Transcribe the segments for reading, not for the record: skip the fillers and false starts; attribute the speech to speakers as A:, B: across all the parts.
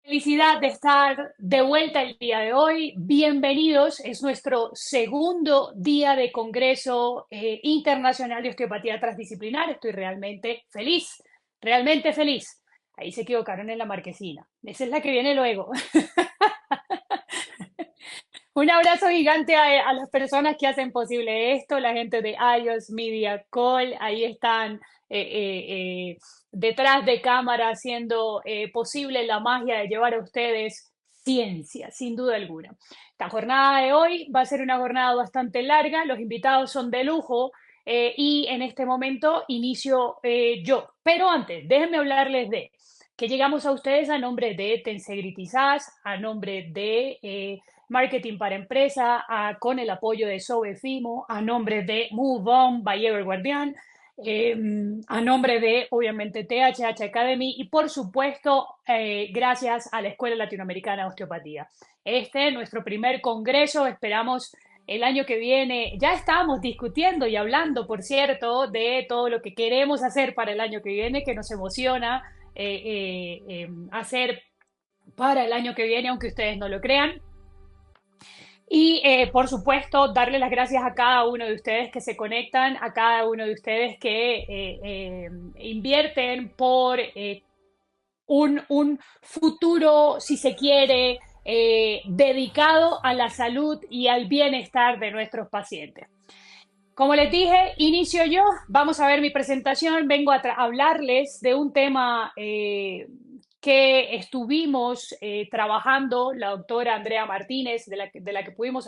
A: Felicidad de estar de vuelta el día de hoy. Bienvenidos. Es nuestro segundo día de Congreso Internacional de Osteopatía Transdisciplinar. Estoy realmente feliz, realmente feliz. Ahí se equivocaron en la marquesina. Esa es la que viene luego. Un abrazo gigante a las personas que hacen posible esto, la gente de iOS Media Call, ahí están detrás de cámara haciendo posible la magia de llevar a ustedes ciencia, sin duda alguna. Esta jornada de hoy va a ser una jornada bastante larga, los invitados son de lujo y en este momento inicio yo. Pero antes, déjenme hablarles de que llegamos a ustedes a nombre de Tensegrity SaaS, a nombre de Marketing para Empresa, con el apoyo de Sobefimo, a nombre de Move On by Everguardian, eh, a nombre de, obviamente, THH Academy y, por supuesto, gracias a la Escuela Latinoamericana de Osteopatía. Este, nuestro primer congreso, esperamos el año que viene. Ya estamos discutiendo y hablando, por cierto, de todo lo que queremos hacer para el año que viene, que nos emociona hacer para el año que viene, aunque ustedes no lo crean. Y por supuesto, darle las gracias a cada uno de ustedes que se conectan, a cada uno de ustedes que invierten por un futuro, si se quiere, dedicado a la salud y al bienestar de nuestros pacientes. Como les dije, inicio yo. Vamos a ver mi presentación. Vengo a hablarles de un tema que estuvimos trabajando la doctora Andrea Martínez, de la que pudimos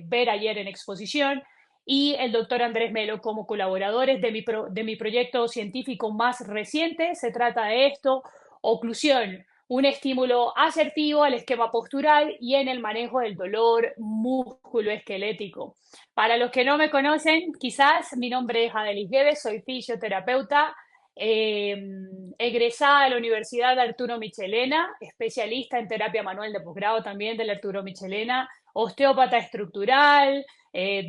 A: ver ayer en exposición, y el doctor Andrés Melo como colaboradores de mi proyecto científico más reciente. Se trata de esto: oclusión, un estímulo asertivo al esquema postural y en el manejo del dolor musculoesquelético. Para los que no me conocen, quizás mi nombre es Adelis Guedes, soy fisioterapeuta, eh, egresada de la Universidad Arturo Michelena, especialista en terapia manual de posgrado también de la Arturo Michelena, osteópata estructural,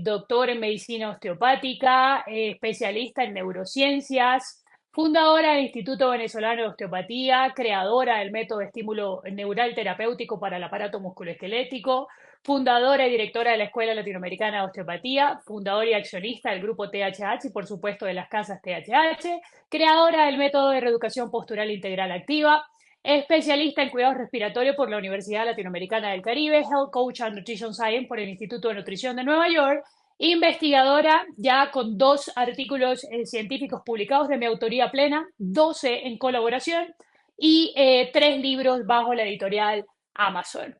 A: doctor en medicina osteopática, especialista en neurociencias, fundadora del Instituto Venezolano de Osteopatía, creadora del método de estímulo neural terapéutico para el aparato musculoesquelético, fundadora y directora de la Escuela Latinoamericana de Osteopatía, fundadora y accionista del grupo THH y por supuesto de las casas THH, creadora del método de reeducación postural integral activa, especialista en cuidados respiratorios por la Universidad Latinoamericana del Caribe, Health Coach and Nutrition Science por el Instituto de Nutrición de Nueva York, investigadora ya con 2 artículos científicos publicados de mi autoría plena, 12 en colaboración y 3 libros bajo la editorial Amazon.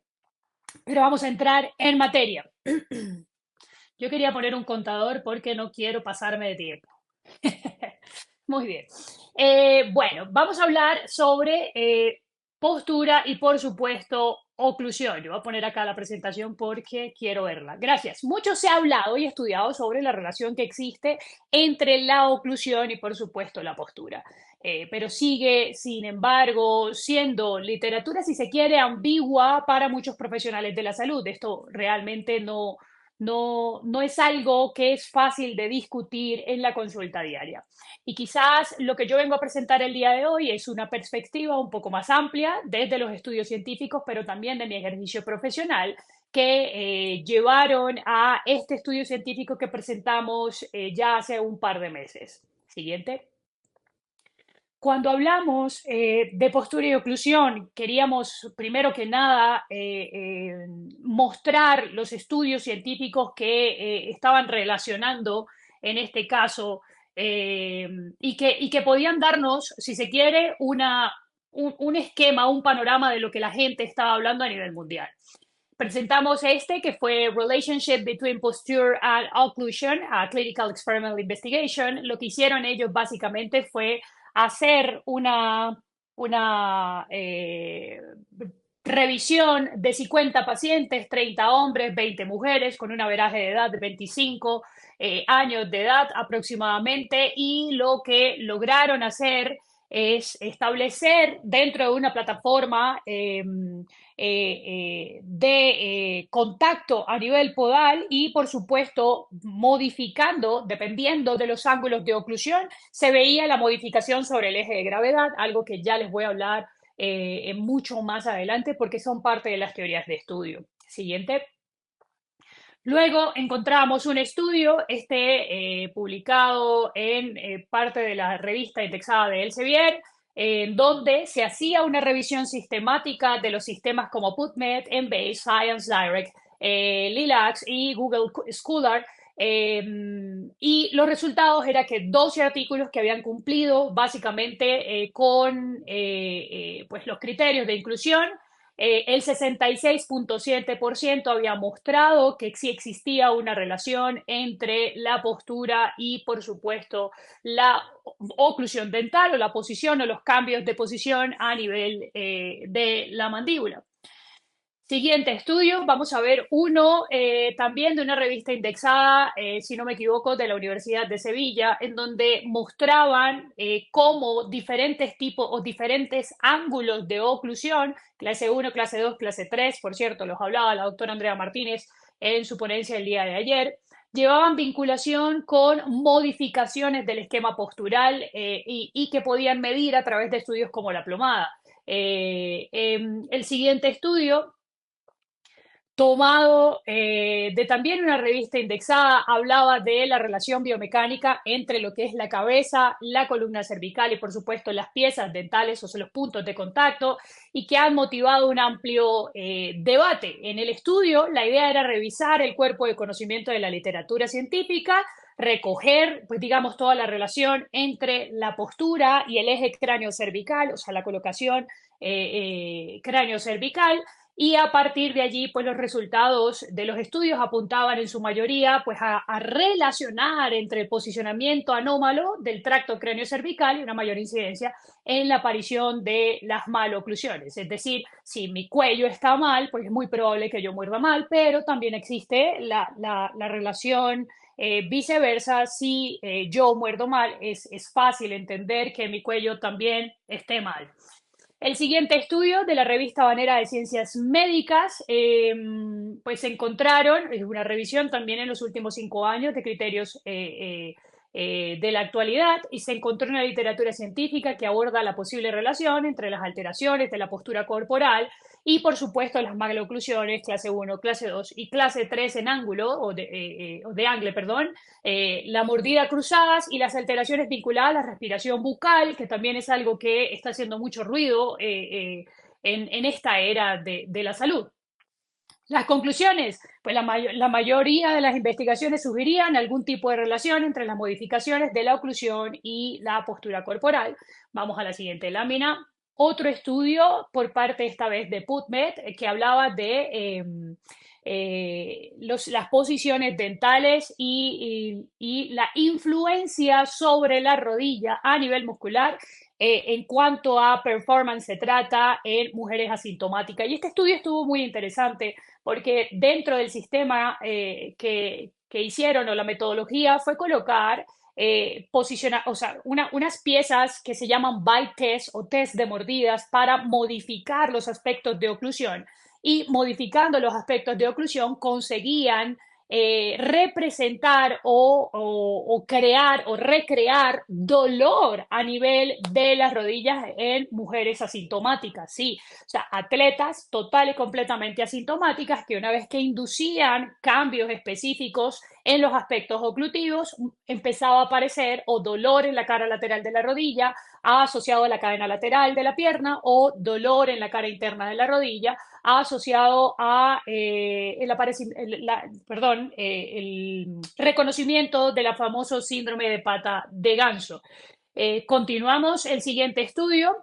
A: Pero vamos a entrar en materia. Yo quería poner un contador porque no quiero pasarme de tiempo. Muy bien. Bueno, vamos a hablar sobre postura y, por supuesto, oclusión. Yo voy a poner acá la presentación porque quiero verla. Gracias. Mucho se ha hablado y estudiado sobre la relación que existe entre la oclusión y, por supuesto, la postura. Pero sigue, sin embargo, siendo literatura, si se quiere, ambigua para muchos profesionales de la salud. Esto realmente no es algo que es fácil de discutir en la consulta diaria. Y quizás lo que yo vengo a presentar el día de hoy es una perspectiva un poco más amplia desde los estudios científicos, pero también de mi ejercicio profesional, que llevaron a este estudio científico que presentamos ya hace un par de meses. Siguiente. Cuando hablamos de postura y oclusión, queríamos primero que nada mostrar los estudios científicos que estaban relacionando en este caso y que podían darnos, si se quiere, un esquema, un panorama de lo que la gente estaba hablando a nivel mundial. Presentamos este que fue Relationship Between Posture and Occlusion, a Clinical Experimental Investigation. Lo que hicieron ellos básicamente fue hacer una revisión de 50 pacientes, 30 hombres, 20 mujeres, con un averaje de edad de 25 años de edad aproximadamente, y lo que lograron hacer es establecer dentro de una plataforma de contacto a nivel podal y, por supuesto, modificando, dependiendo de los ángulos de oclusión, se veía la modificación sobre el eje de gravedad, algo que ya les voy a hablar mucho más adelante porque son parte de las teorías de estudio. Siguiente. Luego encontramos un estudio, publicado en parte de la revista indexada de Elsevier, en donde se hacía una revisión sistemática de los sistemas como PubMed, Embase, Science Direct, Lilacs y Google Scholar. Y los resultados eran que 12 artículos que habían cumplido básicamente con pues los criterios de inclusión. El 66.7% había mostrado que sí existía una relación entre la postura y, por supuesto, la oclusión dental o la posición o los cambios de posición a nivel de la mandíbula. Siguiente estudio, vamos a ver uno también de una revista indexada, si no me equivoco, de la Universidad de Sevilla, en donde mostraban cómo diferentes tipos o diferentes ángulos de oclusión, clase 1, clase 2, clase 3, por cierto, los hablaba la doctora Andrea Martínez en su ponencia el día de ayer, llevaban vinculación con modificaciones del esquema postural y que podían medir a través de estudios como la plomada. El siguiente estudio tomado de también una revista indexada, hablaba de la relación biomecánica entre lo que es la cabeza, la columna cervical y por supuesto las piezas dentales, o sea, los puntos de contacto, y que han motivado un amplio debate. En el estudio, la idea era revisar el cuerpo de conocimiento de la literatura científica, recoger, pues digamos, toda la relación entre la postura y el eje cráneo-cervical, o sea, la colocación cráneo-cervical, y a partir de allí, pues los resultados de los estudios apuntaban en su mayoría pues a relacionar entre el posicionamiento anómalo del tracto cráneo-cervical y una mayor incidencia en la aparición de las maloclusiones. Es decir, si mi cuello está mal, pues es muy probable que yo muerda mal, pero también existe la relación viceversa. Si yo muerdo mal, es fácil entender que mi cuello también esté mal. El siguiente estudio de la revista Habanera de Ciencias Médicas, pues encontraron, es una revisión también en los últimos 5 años de criterios de la actualidad, y se encontró una literatura científica que aborda la posible relación entre las alteraciones de la postura corporal y, por supuesto, las maloclusiones, clase 1, clase 2 y clase 3 en ángulo, o de angle, perdón, la mordida cruzadas y las alteraciones vinculadas a la respiración bucal, que también es algo que está haciendo mucho ruido en esta era de la salud. Las conclusiones, pues la mayoría de las investigaciones sugerían algún tipo de relación entre las modificaciones de la oclusión y la postura corporal. Vamos a la siguiente lámina. Otro estudio por parte esta vez de PubMed que hablaba de las posiciones dentales y la influencia sobre la rodilla a nivel muscular en cuanto a performance se trata en mujeres asintomáticas. Y este estudio estuvo muy interesante porque dentro del sistema que hicieron o la metodología fue colocar posicionar, o sea, unas piezas que se llaman bite test o test de mordidas para modificar los aspectos de oclusión, y modificando los aspectos de oclusión conseguían representar o crear o recrear dolor a nivel de las rodillas en mujeres asintomáticas, sí, o sea, atletas total y completamente asintomáticas que una vez que inducían cambios específicos en los aspectos oclusivos, empezaba a aparecer o dolor en la cara lateral de la rodilla asociado a la cadena lateral de la pierna, o dolor en la cara interna de la rodilla asociado a el reconocimiento del famoso síndrome de pata de ganso. Continuamos, el siguiente estudio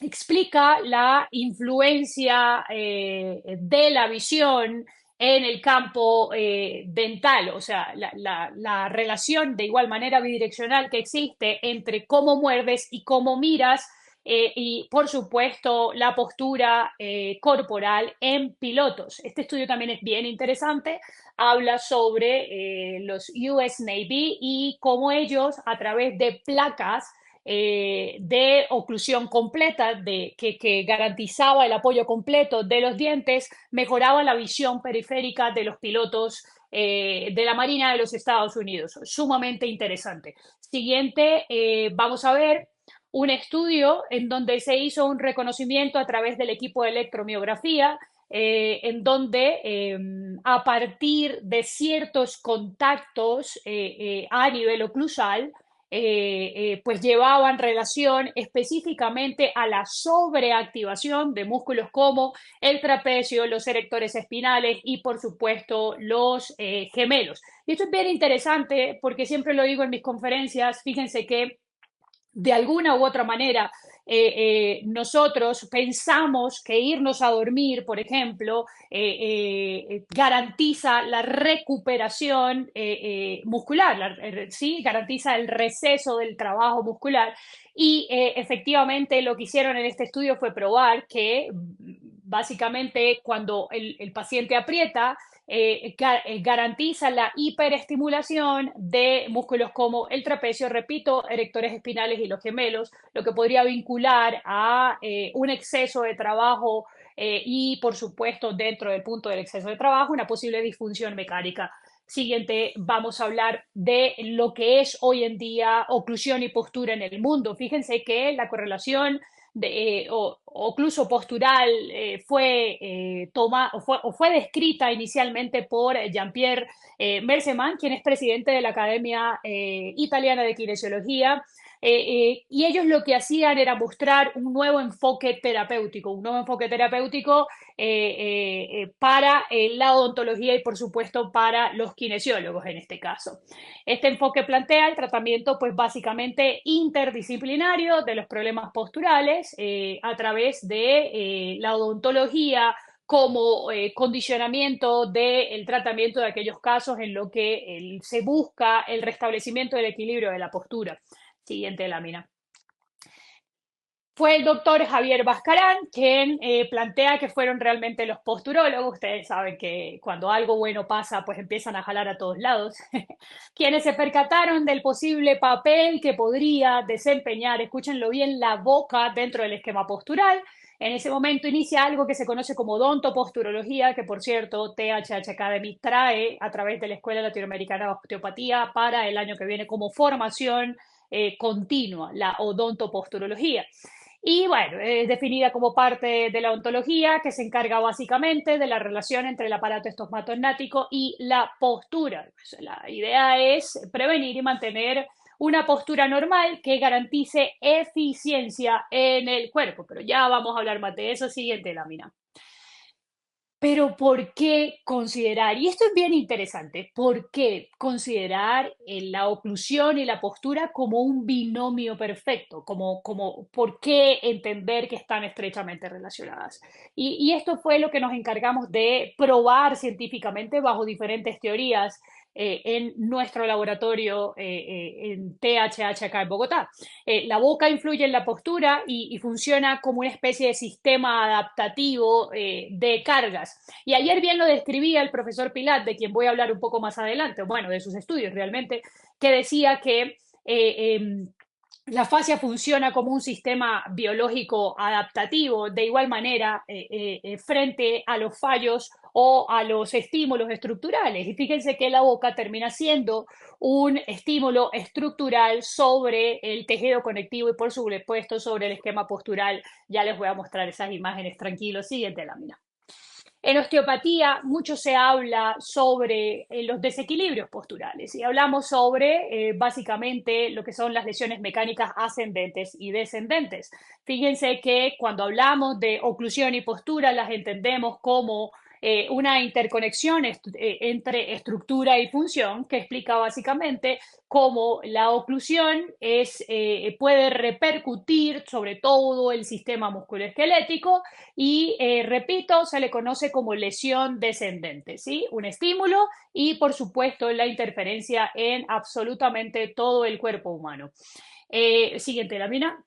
A: explica la influencia de la visión en el campo dental, o sea, la relación de igual manera bidireccional que existe entre cómo muerdes y cómo miras, y por supuesto la postura corporal en pilotos. Este estudio también es bien interesante, habla sobre los US Navy y cómo ellos a través de placas de oclusión completa, que garantizaba el apoyo completo de los dientes, mejoraba la visión periférica de los pilotos de la Marina de los Estados Unidos. Sumamente interesante. Siguiente, vamos a ver un estudio en donde se hizo un reconocimiento a través del equipo de electromiografía, en donde a partir de ciertos contactos a nivel oclusal, pues llevaban relación específicamente a la sobreactivación de músculos como el trapecio, los erectores espinales y por supuesto los gemelos. Y esto es bien interesante porque siempre lo digo en mis conferencias, fíjense que de alguna u otra manera, nosotros pensamos que irnos a dormir, por ejemplo, garantiza la recuperación muscular, ¿sí? Garantiza el receso del trabajo muscular. Y efectivamente lo que hicieron en este estudio fue probar que básicamente cuando el paciente aprieta, garantiza la hiperestimulación de músculos como el trapecio, repito, erectores espinales y los gemelos, lo que podría vincular a un exceso de trabajo y, por supuesto, dentro del punto del exceso de trabajo, una posible disfunción mecánica. Siguiente, vamos a hablar de lo que es hoy en día oclusión y postura en el mundo. Fíjense que la correlación ocluso postural fue descrita inicialmente por Jean-Pierre Merseman, quien es presidente de la Academia Italiana de Kinesiología, y ellos lo que hacían era mostrar un nuevo enfoque terapéutico para la odontología y por supuesto para los kinesiólogos en este caso. Este enfoque plantea el tratamiento pues básicamente interdisciplinario de los problemas posturales a través de la odontología como condicionamiento del tratamiento de aquellos casos en lo que se busca el restablecimiento del equilibrio de la postura. Siguiente lámina. Fue el doctor Javier Bascarán quien plantea que fueron realmente los posturólogos. Ustedes saben que cuando algo bueno pasa, pues empiezan a jalar a todos lados. Quienes se percataron del posible papel que podría desempeñar, escúchenlo bien, la boca dentro del esquema postural. En ese momento inicia algo que se conoce como odontoposturología, que por cierto THH Academy trae a través de la Escuela Latinoamericana de Osteopatía para el año que viene como formación continua, la odontoposturología. Y bueno, es definida como parte de la ontología que se encarga básicamente de la relación entre el aparato estomatognático y la postura. Pues la idea es prevenir y mantener una postura normal que garantice eficiencia en el cuerpo. Pero ya vamos a hablar más de eso. Siguiente lámina. Pero ¿por qué considerar? Y esto es bien interesante, ¿por qué considerar la oclusión y la postura como un binomio perfecto? ¿Por qué entender que están estrechamente relacionadas? Y esto fue lo que nos encargamos de probar científicamente bajo diferentes teorías en nuestro laboratorio en THH acá en Bogotá. La boca influye en la postura y funciona como una especie de sistema adaptativo de cargas. Y ayer bien lo describía el profesor Pilat, de quien voy a hablar un poco más adelante, bueno, de sus estudios realmente, que decía que la fascia funciona como un sistema biológico adaptativo, de igual manera, frente a los fallos o a los estímulos estructurales. Y fíjense que la boca termina siendo un estímulo estructural sobre el tejido conectivo y por supuesto sobre el esquema postural. Ya les voy a mostrar esas imágenes tranquilos. Siguiente lámina. En osteopatía mucho se habla sobre los desequilibrios posturales y hablamos sobre básicamente lo que son las lesiones mecánicas ascendentes y descendentes. Fíjense que cuando hablamos de oclusión y postura las entendemos como una interconexión entre estructura y función que explica básicamente cómo la oclusión puede repercutir sobre todo el sistema musculoesquelético y, repito, se le conoce como lesión descendente, ¿sí? Un estímulo y, por supuesto, la interferencia en absolutamente todo el cuerpo humano. Siguiente lámina.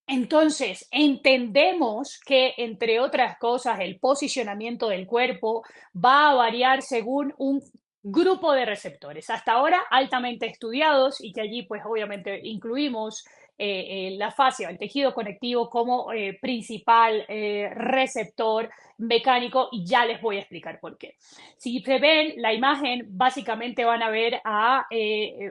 A: Entonces, entendemos que, entre otras cosas, el posicionamiento del cuerpo va a variar según un grupo de receptores, hasta ahora altamente estudiados y que allí pues obviamente incluimos la fascia, el tejido conectivo como principal receptor mecánico y ya les voy a explicar por qué. Si se ven la imagen, básicamente van a ver a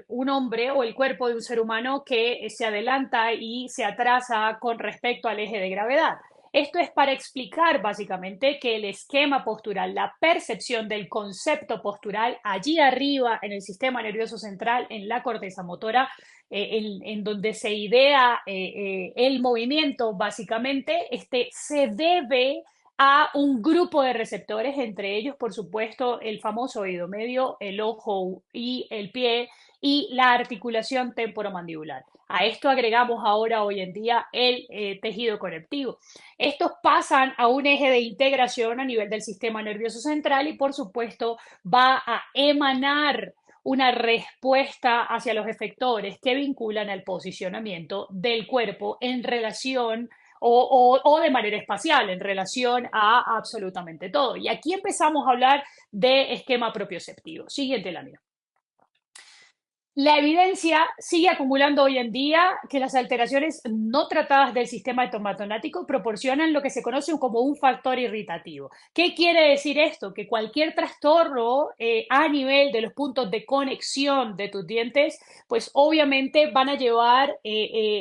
A: un hombre o el cuerpo de un ser humano que se adelanta y se atrasa con respecto al eje de gravedad. Esto es para explicar básicamente que el esquema postural, la percepción del concepto postural allí arriba en el sistema nervioso central, en la corteza motora, en donde se idea el movimiento, básicamente, se debe a un grupo de receptores, entre ellos, por supuesto, el famoso oído medio, el ojo y el pie y la articulación temporomandibular. A esto agregamos ahora, hoy en día, el tejido conectivo. Estos pasan a un eje de integración a nivel del sistema nervioso central y, por supuesto, va a emanar una respuesta hacia los efectores que vinculan al posicionamiento del cuerpo en relación o de manera espacial en relación a absolutamente todo. Y aquí empezamos a hablar de esquema propioceptivo. Siguiente lámina. La evidencia sigue acumulando hoy en día que las alteraciones no tratadas del sistema etomatonático proporcionan lo que se conoce como un factor irritativo. ¿Qué quiere decir esto? Que cualquier trastorno a nivel de los puntos de conexión de tus dientes, pues obviamente van a llevar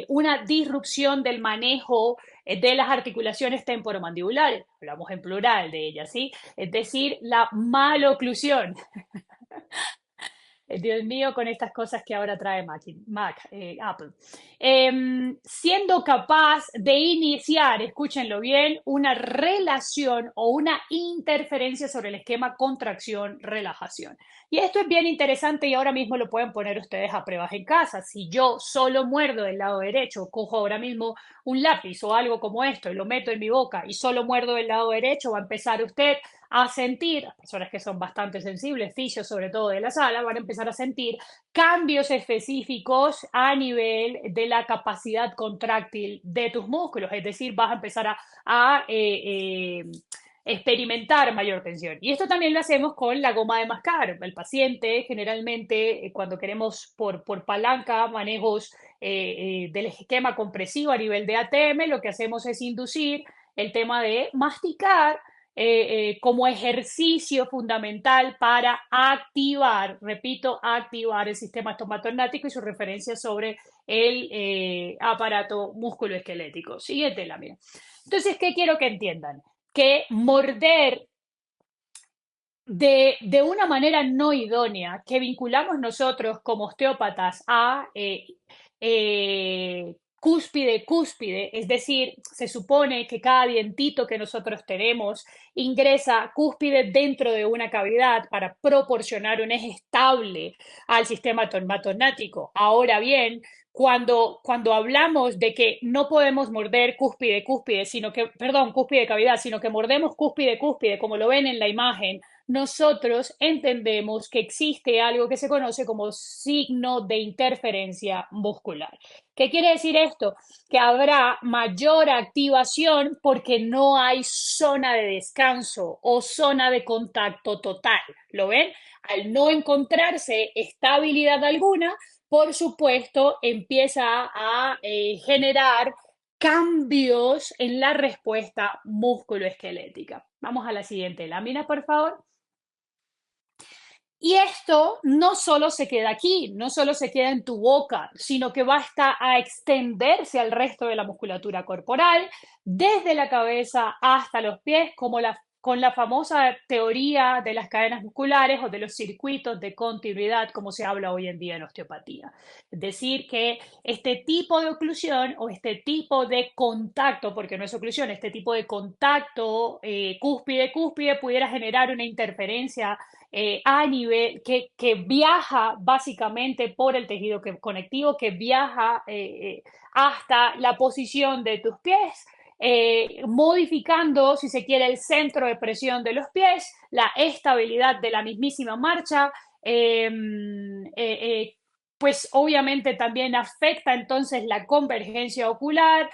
A: una disrupción del manejo de las articulaciones temporomandibulares. Hablamos en plural de ellas, ¿sí? Es decir, la maloclusión. Dios mío, con estas cosas que ahora trae Apple. Siendo capaz de iniciar, escúchenlo bien, una relación o una interferencia sobre el esquema contracción-relajación. Y esto es bien interesante y ahora mismo lo pueden poner ustedes a pruebas en casa. Si yo solo muerdo del lado derecho, cojo ahora mismo un lápiz o algo como esto y lo meto en mi boca y solo muerdo del lado derecho, va a empezar usted a sentir, personas que son bastante sensibles, fisios sobre todo de la sala, van a empezar a sentir cambios específicos a nivel de la capacidad contráctil de tus músculos, es decir, vas a empezar a experimentar mayor tensión. Y esto también lo hacemos con la goma de mascar. El paciente generalmente cuando queremos por palanca manejos del esquema compresivo a nivel de ATM, lo que hacemos es inducir el tema de masticar como ejercicio fundamental para activar, repito, activar el sistema estomatognático y su referencia sobre el aparato musculoesquelético. Siguiente lámina. Entonces, ¿qué quiero que entiendan? Que morder de una manera no idónea que vinculamos nosotros como osteópatas a cúspide, es decir, se supone que cada dientito que nosotros tenemos ingresa cúspide dentro de una cavidad para proporcionar un eje estable al sistema estomatognático. Ahora bien, cuando hablamos de que no podemos morder cúspide, sino que, perdón, cúspide cavidad, sino que mordemos cúspide, como lo ven en la imagen, nosotros entendemos que existe algo que se conoce como signo de interferencia muscular. ¿Qué quiere decir esto? Que habrá mayor activación porque no hay zona de descanso o zona de contacto total. ¿Lo ven? Al no encontrarse estabilidad alguna, por supuesto, empieza a generar cambios en la respuesta musculoesquelética. Vamos a la siguiente lámina, por favor. Y esto no solo se queda aquí, no solo se queda en tu boca, sino que basta a extenderse al resto de la musculatura corporal, desde la cabeza hasta los pies, con la famosa teoría de las cadenas musculares o de los circuitos de continuidad, como se habla hoy en día en osteopatía. Es decir, que este tipo de oclusión o este tipo de contacto, porque no es oclusión, este tipo de contacto cúspide-cúspide pudiera generar una interferencia a nivel que viaja básicamente por el tejido conectivo, que viaja hasta la posición de tus pies, modificando, si se quiere, el centro de presión de los pies, la estabilidad de la mismísima marcha, pues obviamente también afecta entonces la convergencia ocular,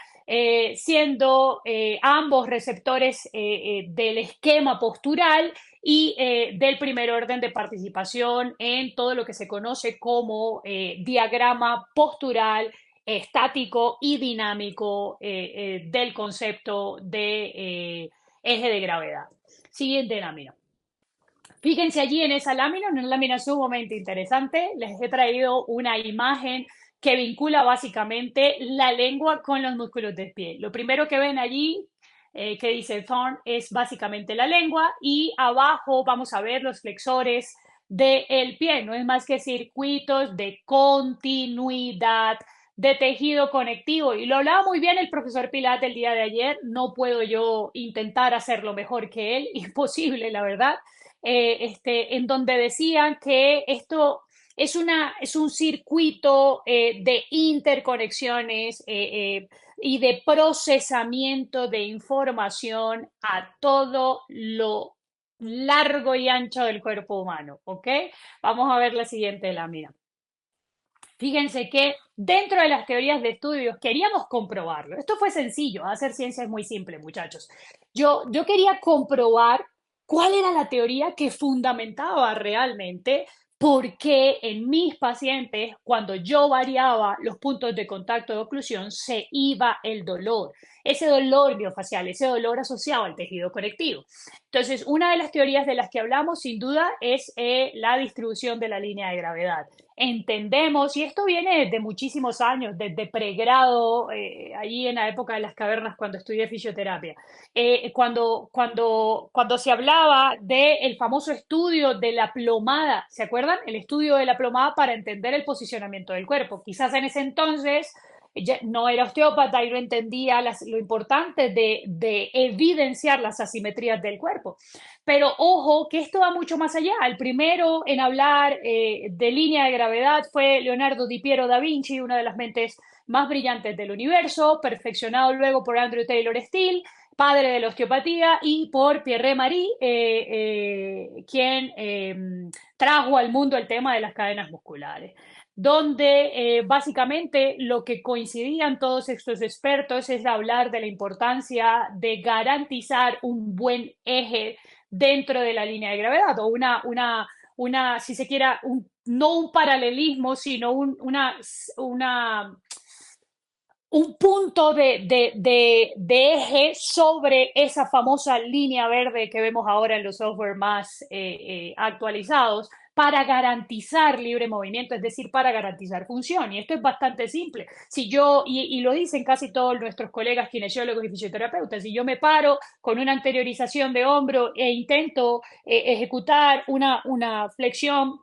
A: siendo ambos receptores del esquema postural y del primer orden de participación en todo lo que se conoce como diagrama postural estático y dinámico del concepto de eje de gravedad. Siguiente lámina. Fíjense allí en esa lámina, una lámina sumamente interesante. Les he traído una imagen que vincula básicamente la lengua con los músculos del pie. Lo primero que ven allí, que dice Thorne, es básicamente la lengua y abajo vamos a ver los flexores del pie. No es más que circuitos de continuidad, de tejido conectivo. Y lo hablaba muy bien el profesor Pilat el día de ayer. No puedo yo intentar hacerlo mejor que él, imposible, la verdad. En donde decían que esto es un circuito de interconexiones y de procesamiento de información a todo lo largo y ancho del cuerpo humano, ¿ok? Vamos a ver la siguiente lámina. Fíjense que dentro de las teorías de estudios queríamos comprobarlo. Esto fue sencillo, hacer ciencia es muy simple, muchachos. Yo quería comprobar cuál era la teoría que fundamentaba realmente por qué en mis pacientes, cuando yo variaba los puntos de contacto de oclusión, se iba el dolor. Ese dolor miofacial, ese dolor asociado al tejido conectivo. Entonces, una de las teorías de las que hablamos, sin duda, es la distribución de la línea de gravedad. Entendemos, y esto viene desde muchísimos años, desde pregrado, allí en la época de las cavernas cuando estudié fisioterapia, cuando se hablaba del famoso estudio de la plomada, ¿se acuerdan? El estudio de la plomada para entender el posicionamiento del cuerpo. Quizás en ese entonces no era osteópata y no entendía lo importante de evidenciar las asimetrías del cuerpo. Pero ojo, que esto va mucho más allá. El primero en hablar de línea de gravedad fue Leonardo Di Piero da Vinci, una de las mentes más brillantes del universo, perfeccionado luego por Andrew Taylor Still, padre de la osteopatía, y por Pierre Marie, quien trajo al mundo el tema de las cadenas musculares, donde básicamente lo que coincidían todos estos expertos es hablar de la importancia de garantizar un buen eje dentro de la línea de gravedad o si se quiera, no un paralelismo, sino un punto de eje sobre esa famosa línea verde que vemos ahora en los software más actualizados para garantizar libre movimiento, es decir, para garantizar función. Y esto es bastante simple. Si yo, y lo dicen casi todos nuestros colegas kinesiólogos y fisioterapeutas, si yo me paro con una anteriorización de hombro e intento ejecutar una flexión,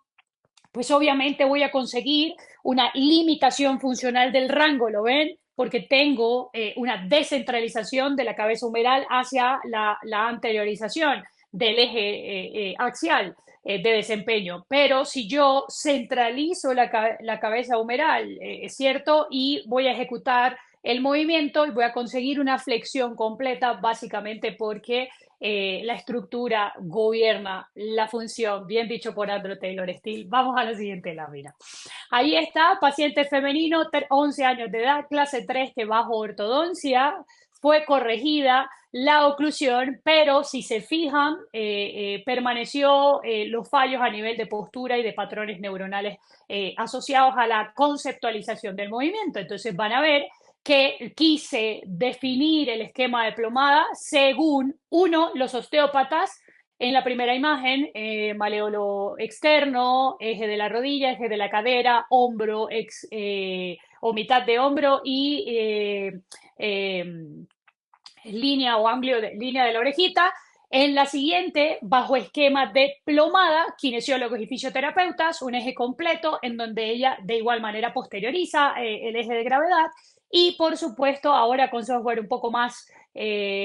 A: pues obviamente voy a conseguir una limitación funcional del rango, ¿lo ven? Porque tengo una descentralización de la cabeza humeral hacia la anteriorización del eje axial de desempeño. Pero si yo centralizo la cabeza humeral, es cierto, y voy a ejecutar el movimiento y voy a conseguir una flexión completa, básicamente porque la estructura gobierna la función, bien dicho por Andrew Taylor Still. Vamos a la siguiente lámina. Ahí está, paciente femenino, 11 años de edad, clase 3, que bajo ortodoncia, fue corregida la oclusión, pero si se fijan, permaneció los fallos a nivel de postura y de patrones neuronales asociados a la conceptualización del movimiento. Entonces van a ver que quise definir el esquema de plomada según, uno, los osteópatas, en la primera imagen, maleolo externo, eje de la rodilla, eje de la cadera, hombro o mitad de hombro y línea o ángulo línea de la orejita. En la siguiente, bajo esquema de plomada, kinesiólogos y fisioterapeutas, un eje completo en donde ella de igual manera posterioriza el eje de gravedad. Y por supuesto, ahora con software un poco más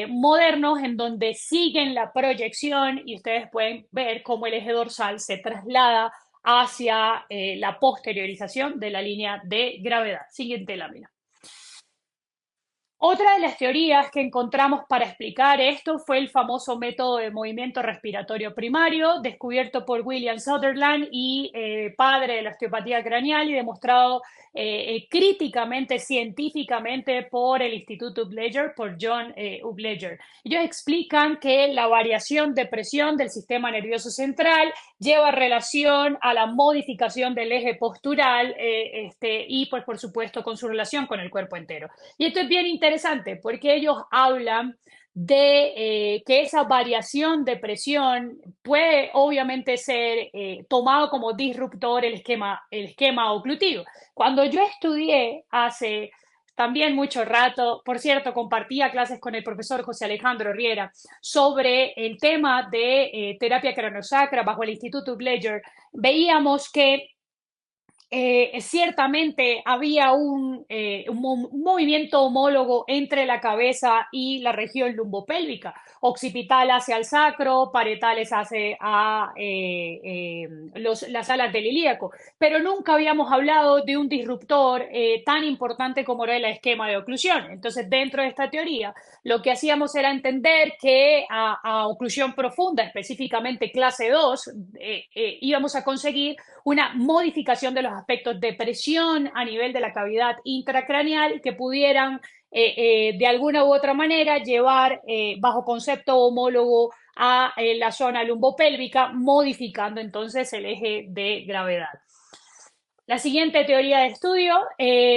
A: modernos, en donde siguen la proyección y ustedes pueden ver cómo el eje dorsal se traslada hacia la posteriorización de la línea de gravedad. Siguiente lámina. Otra de las teorías que encontramos para explicar esto fue el famoso método de movimiento respiratorio primario, descubierto por William Sutherland y padre de la osteopatía craneal y demostrado críticamente, científicamente por el Instituto Upledger, por John Upledger. Ellos explican que la variación de presión del sistema nervioso central lleva relación a la modificación del eje postural y, pues, por supuesto, con su relación con el cuerpo entero. Y esto es bien interesante porque ellos hablan de que esa variación de presión puede obviamente ser tomado como disruptor el esquema oclusivo. Cuando yo estudié hace también mucho rato, por cierto, compartía clases con el profesor José Alejandro Riera sobre el tema de terapia craniosacra bajo el Instituto Upledger, veíamos que ciertamente había un movimiento homólogo entre la cabeza y la región lumbopélvica, occipital hacia el sacro, parietales hacia las alas del ilíaco, pero nunca habíamos hablado de un disruptor tan importante como era el esquema de oclusión. Entonces, dentro de esta teoría, lo que hacíamos era entender que a oclusión profunda, específicamente clase 2, íbamos a conseguir una modificación de los aspectos de presión a nivel de la cavidad intracraneal que pudieran de alguna u otra manera llevar bajo concepto homólogo a la zona lumbopélvica, modificando entonces el eje de gravedad. La siguiente teoría de estudio,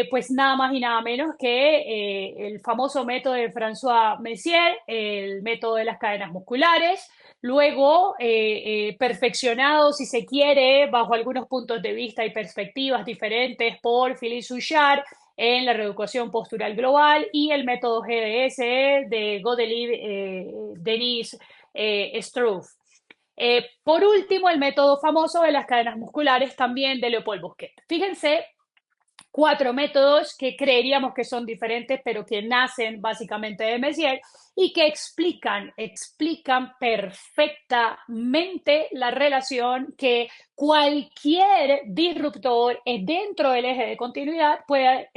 A: pues nada más y nada menos que el famoso método de François Messier, el método de las cadenas musculares, luego perfeccionado, si se quiere, bajo algunos puntos de vista y perspectivas diferentes por Philippe Souchard en la reeducación postural global y el método GDS de Godelib, Denis Struve. Por último, el método famoso de las cadenas musculares también de Leopold Bosquet. Fíjense, 4 métodos que creeríamos que son diferentes, pero que nacen básicamente de Messier y que explican perfectamente la relación que cualquier disruptor dentro del eje de continuidad puede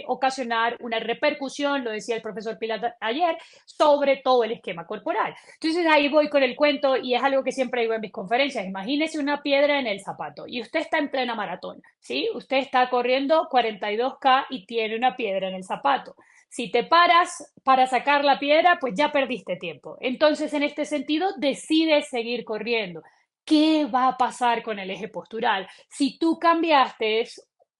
A: ocasionar una repercusión, lo decía el profesor Pilat ayer, sobre todo el esquema corporal. Entonces ahí voy con el cuento y es algo que siempre digo en mis conferencias. Imagínese una piedra en el zapato y usted está en plena maratón, ¿sí? Usted está corriendo 42K y tiene una piedra en el zapato. Si te paras para sacar la piedra, pues ya perdiste tiempo. Entonces, en este sentido, decides seguir corriendo. ¿Qué va a pasar con el eje postural? Si tú cambiaste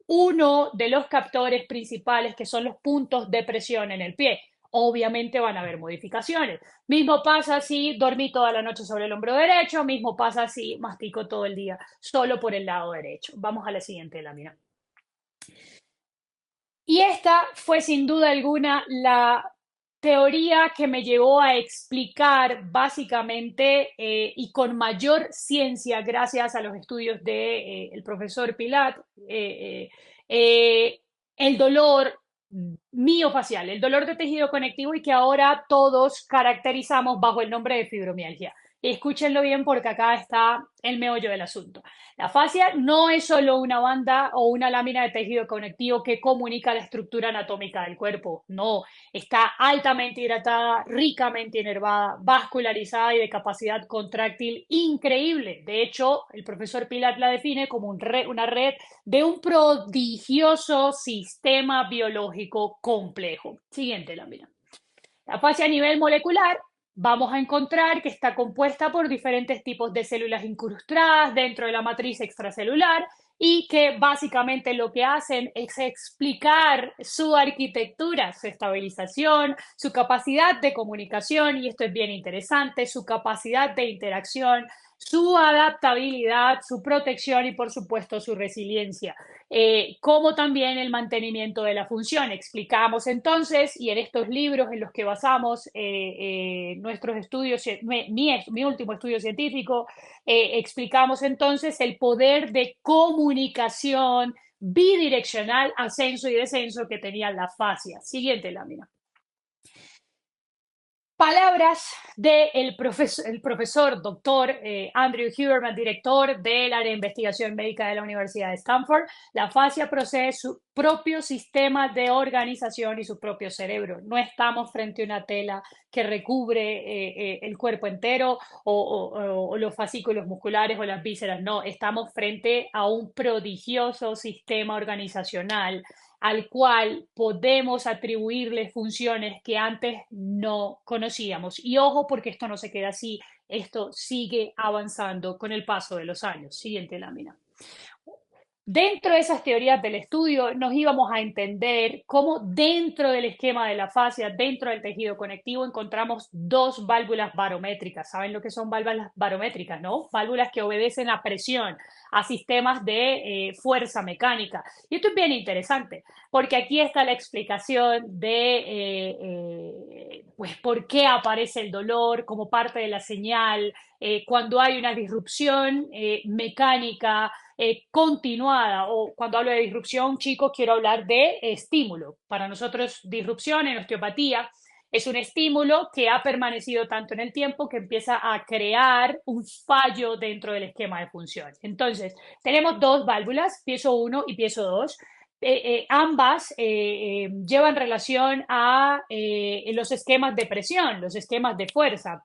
A: uno de los captores principales, que son los puntos de presión en el pie, obviamente van a haber modificaciones. Mismo pasa si dormí toda la noche sobre el hombro derecho, mismo pasa si mastico todo el día solo por el lado derecho. Vamos a la siguiente lámina. Y esta fue sin duda alguna la teoría que me llevó a explicar básicamente y con mayor ciencia, gracias a los estudios del el profesor Pilat, el dolor miofacial, el dolor de tejido conectivo y que ahora todos caracterizamos bajo el nombre de fibromialgia. Escúchenlo bien porque acá está el meollo del asunto. La fascia no es solo una banda o una lámina de tejido conectivo que comunica la estructura anatómica del cuerpo. No, está altamente hidratada, ricamente inervada, vascularizada y de capacidad contráctil increíble. De hecho, el profesor Pilat la define como una red de un prodigioso sistema biológico complejo. Siguiente lámina. La fascia a nivel molecular vamos a encontrar que está compuesta por diferentes tipos de células incrustadas dentro de la matriz extracelular y que básicamente lo que hacen es explicar su arquitectura, su estabilización, su capacidad de comunicación, y esto es bien interesante, su capacidad de interacción, su adaptabilidad, su protección y por supuesto su resiliencia, como también el mantenimiento de la función. Explicamos entonces, y en estos libros en los que basamos nuestros estudios, mi último estudio científico, explicamos entonces el poder de comunicación bidireccional, ascenso y descenso que tenía la fascia. Siguiente lámina. Palabras del profesor doctor Andrew Huberman, director del área de investigación médica de la Universidad de Stanford. La fascia propio sistema de organización y su propio cerebro. No estamos frente a una tela que recubre el cuerpo entero o los fascículos musculares o las vísceras. No, estamos frente a un prodigioso sistema organizacional al cual podemos atribuirle funciones que antes no conocíamos. Y ojo, porque esto no se queda así, esto sigue avanzando con el paso de los años. Siguiente lámina. Dentro de esas teorías del estudio nos íbamos a entender cómo dentro del esquema de la fascia, dentro del tejido conectivo, encontramos dos válvulas barométricas. ¿Saben lo que son válvulas barométricas, no? Válvulas que obedecen a presión, a sistemas de fuerza mecánica. Y esto es bien interesante, porque aquí está la explicación de pues, por qué aparece el dolor como parte de la señal, cuando hay una disrupción mecánica continuada, o cuando hablo de disrupción, chicos, quiero hablar de estímulo. Para nosotros, disrupción en osteopatía es un estímulo que ha permanecido tanto en el tiempo que empieza a crear un fallo dentro del esquema de función. Entonces, tenemos dos válvulas, piezo 1 y piezo 2. Ambas llevan relación a los esquemas de presión, los esquemas de fuerza.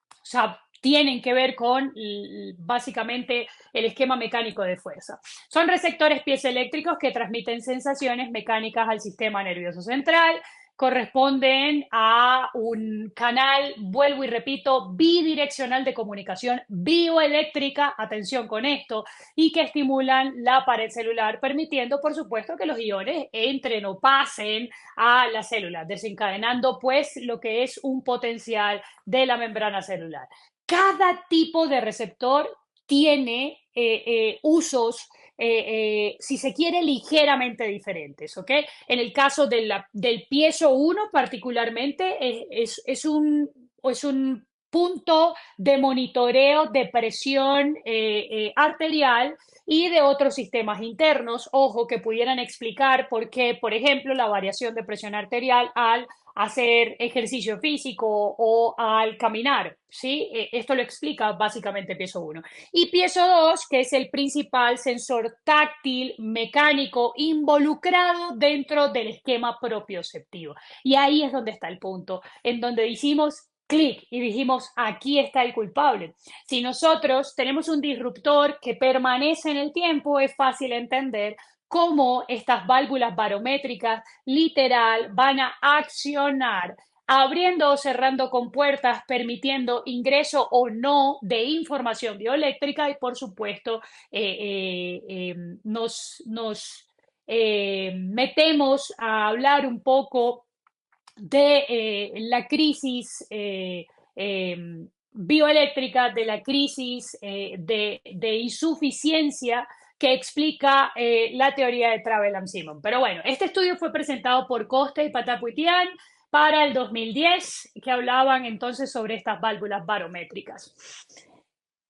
A: O sea, tienen que ver con básicamente el esquema mecánico de fuerza. Son receptores piezoeléctricos que transmiten sensaciones mecánicas al sistema nervioso central, corresponden a un canal, vuelvo y repito, bidireccional de comunicación bioeléctrica, atención con esto, y que estimulan la pared celular, permitiendo, por supuesto, que los iones entren o pasen a las células, desencadenando pues lo que es un potencial de la membrana celular. Cada tipo de receptor tiene usos, si se quiere, ligeramente diferentes, ¿ok? En el caso del piezo 1 particularmente es un punto de monitoreo de presión arterial y de otros sistemas internos, ojo, que pudieran explicar por qué, por ejemplo, la variación de presión arterial al hacer ejercicio físico o al caminar, ¿sí? Esto lo explica básicamente piezo 1. Y piezo 2, que es el principal sensor táctil mecánico involucrado dentro del esquema propioceptivo. Y ahí es donde está el punto, en donde hicimos clic y dijimos, aquí está el culpable. Si nosotros tenemos un disruptor que permanece en el tiempo, es fácil entender cómo estas válvulas barométricas literal van a accionar abriendo o cerrando compuertas, permitiendo ingreso o no de información bioeléctrica y por supuesto nos metemos a hablar un poco de la crisis bioeléctrica, de la crisis de insuficiencia que explica la teoría de Travelham-Simon. Pero bueno, este estudio fue presentado por Costa y Pataputian para el 2010, que hablaban entonces sobre estas válvulas barométricas.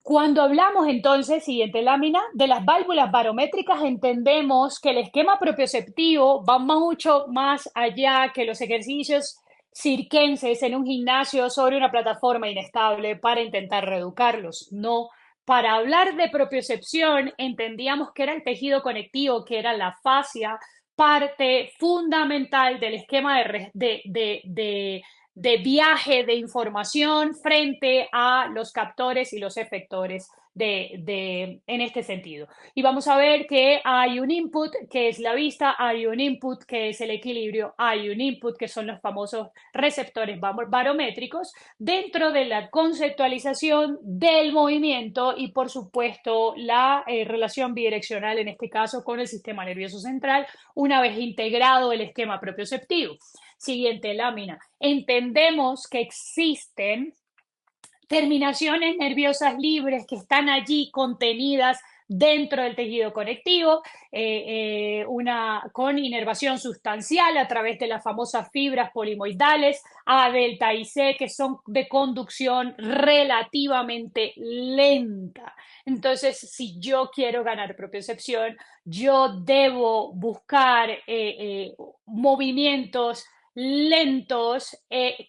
A: Cuando hablamos entonces, siguiente lámina, de las válvulas barométricas, entendemos que el esquema propioceptivo va mucho más allá que los ejercicios circenses en un gimnasio sobre una plataforma inestable para intentar reeducarlos. No, para hablar de propiocepción entendíamos que era el tejido conectivo, que era la fascia, parte fundamental del esquema de viaje de información frente a los captores y los efectores en este sentido. Y vamos a ver que hay un input que es la vista, hay un input que es el equilibrio, hay un input que son los famosos receptores barométricos dentro de la conceptualización del movimiento y por supuesto la relación bidireccional en este caso con el sistema nervioso central una vez integrado el esquema propioceptivo. Siguiente lámina. Entendemos que existen terminaciones nerviosas libres que están allí contenidas dentro del tejido conectivo, con inervación sustancial a través de las famosas fibras polimoidales A, delta y C, que son de conducción relativamente lenta. Entonces, si yo quiero ganar propiocepción, yo debo buscar movimientos lentos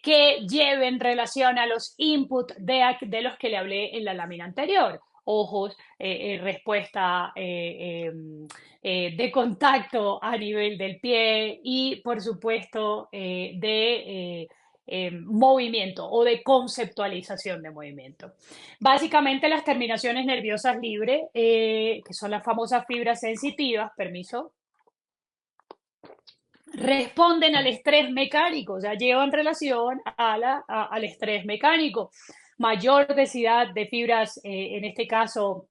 A: que lleven relación a los inputs de los que le hablé en la lámina anterior. ojos, respuesta de contacto a nivel del pie y, por supuesto, de movimiento o de conceptualización de movimiento. Básicamente las terminaciones nerviosas libres, que son las famosas fibras sensitivas, permiso, responden al estrés mecánico, o sea, llevan relación al estrés mecánico. Mayor densidad de fibras, en este caso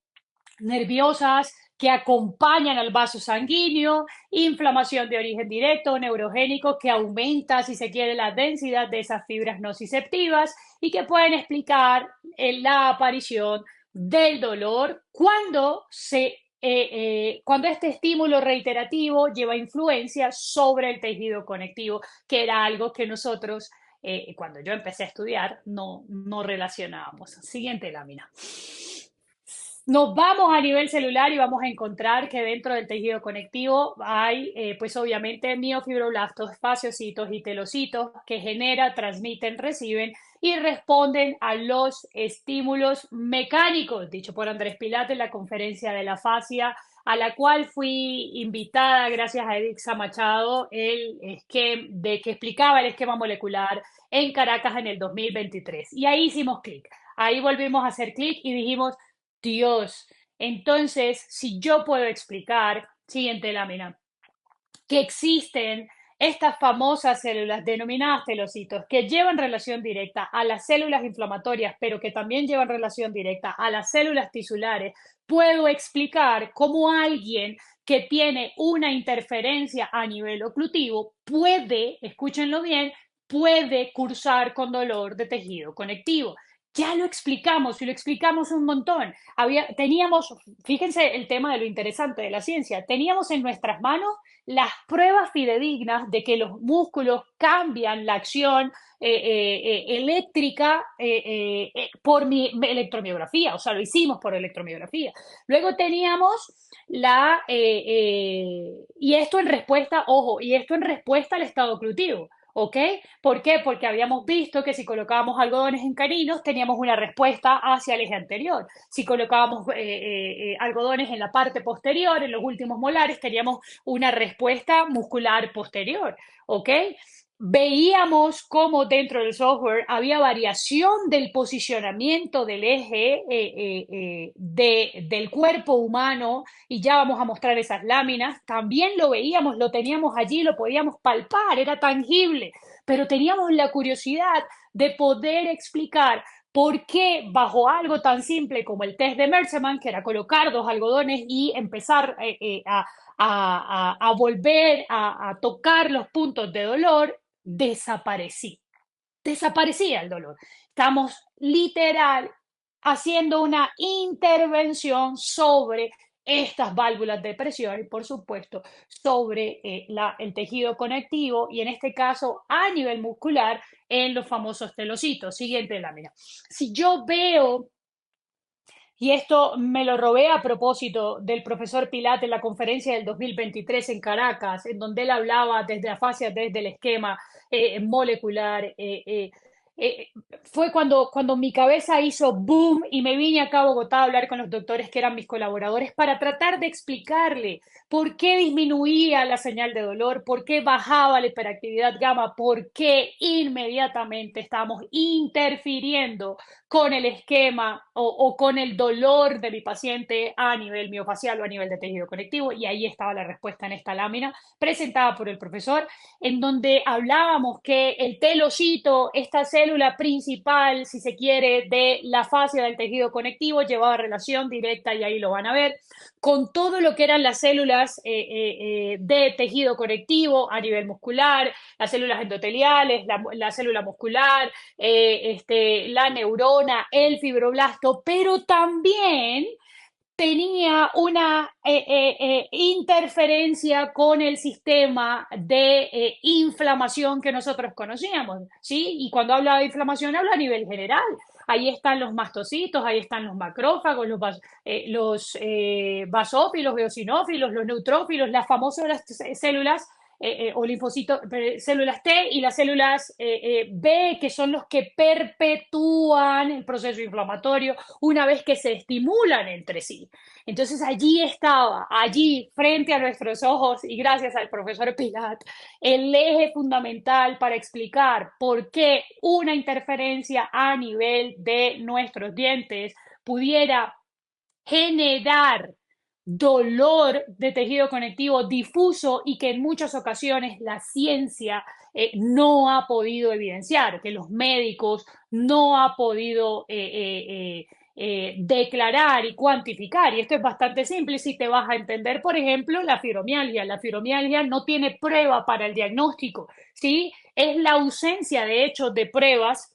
A: nerviosas, que acompañan al vaso sanguíneo, inflamación de origen directo, neurogénico, que aumenta, si se quiere, la densidad de esas fibras nociceptivas y que pueden explicar la aparición del dolor cuando este estímulo reiterativo lleva influencia sobre el tejido conectivo, que era algo que nosotros, cuando yo empecé a estudiar, no relacionábamos. Siguiente lámina. Nos vamos a nivel celular y vamos a encontrar que dentro del tejido conectivo hay, pues obviamente, miofibroblastos, fasciocitos y telocitos que generan, transmiten, reciben y responden a los estímulos mecánicos, dicho por Andrés Pilate en la conferencia de la fascia, a la cual fui invitada gracias a Edixa Machado, que explicaba el esquema molecular en Caracas en el 2023. Y ahí hicimos clic. Ahí volvimos a hacer clic y dijimos, Dios, entonces, si yo puedo explicar, siguiente lámina, que existen estas famosas células denominadas telocitos que llevan relación directa a las células inflamatorias, pero que también llevan relación directa a las células tisulares, puedo explicar cómo alguien que tiene una interferencia a nivel oclusivo puede, escúchenlo bien, puede cursar con dolor de tejido conectivo. Ya lo explicamos y lo explicamos un montón. Teníamos, fíjense el tema de lo interesante de la ciencia, teníamos en nuestras manos las pruebas fidedignas de que los músculos cambian la acción eléctrica por electromiografía, o sea, lo hicimos por electromiografía. Luego teníamos y esto en respuesta, ojo, y esto en respuesta al estado oclusivo. ¿Ok? ¿Por qué? Porque habíamos visto que si colocábamos algodones en caninos teníamos una respuesta hacia el eje anterior. Si colocábamos algodones en la parte posterior, en los últimos molares, teníamos una respuesta muscular posterior. ¿Ok? Veíamos cómo dentro del software había variación del posicionamiento del eje del cuerpo humano y ya vamos a mostrar esas láminas. También lo veíamos, lo teníamos allí, lo podíamos palpar, era tangible, pero teníamos la curiosidad de poder explicar por qué bajo algo tan simple como el test de Measurement, que era colocar dos algodones y empezar a volver a tocar los puntos de dolor, desaparecía el dolor. Estamos literal haciendo una intervención sobre estas válvulas de presión y, por supuesto, sobre el tejido conectivo y, en este caso, a nivel muscular, en los famosos telocitos. Siguiente lámina. Si yo veo, y esto me lo robé a propósito del profesor Pilate en la conferencia del 2023 en Caracas, en donde él hablaba desde la fascia, desde el esquema molecular. Fue cuando mi cabeza hizo boom y me vine acá a Bogotá a hablar con los doctores que eran mis colaboradores para tratar de explicarle por qué disminuía la señal de dolor, por qué bajaba la hiperactividad gamma, por qué inmediatamente estábamos interfiriendo con el esquema o con el dolor de mi paciente a nivel miofacial o a nivel de tejido conectivo. Y ahí estaba la respuesta en esta lámina presentada por el profesor, en donde hablábamos que el telocito, esta célula principal, si se quiere, de la fascia del tejido conectivo, llevaba relación directa, y ahí lo van a ver, con todo lo que eran las células de tejido conectivo a nivel muscular, las células endoteliales, la célula muscular, la neurona, el fibroblasto, pero también tenía una interferencia con el sistema de inflamación que nosotros conocíamos, ¿sí? Y cuando habla de inflamación, habla a nivel general. Ahí están los mastocitos, ahí están los macrófagos, los basófilos, eosinófilos, los neutrófilos, las famosas células o linfocitos, células T y las células B, que son los que perpetúan el proceso inflamatorio una vez que se estimulan entre sí. Entonces allí estaba, allí frente a nuestros ojos, y gracias al profesor Pilat, el eje fundamental para explicar por qué una interferencia a nivel de nuestros dientes pudiera generar dolor de tejido conectivo difuso y que en muchas ocasiones la ciencia no ha podido evidenciar, que los médicos no ha podido declarar y cuantificar. Y esto es bastante simple si te vas a entender, por ejemplo, la fibromialgia. La fibromialgia no tiene prueba para el diagnóstico, ¿sí? Es la ausencia, de hecho, de pruebas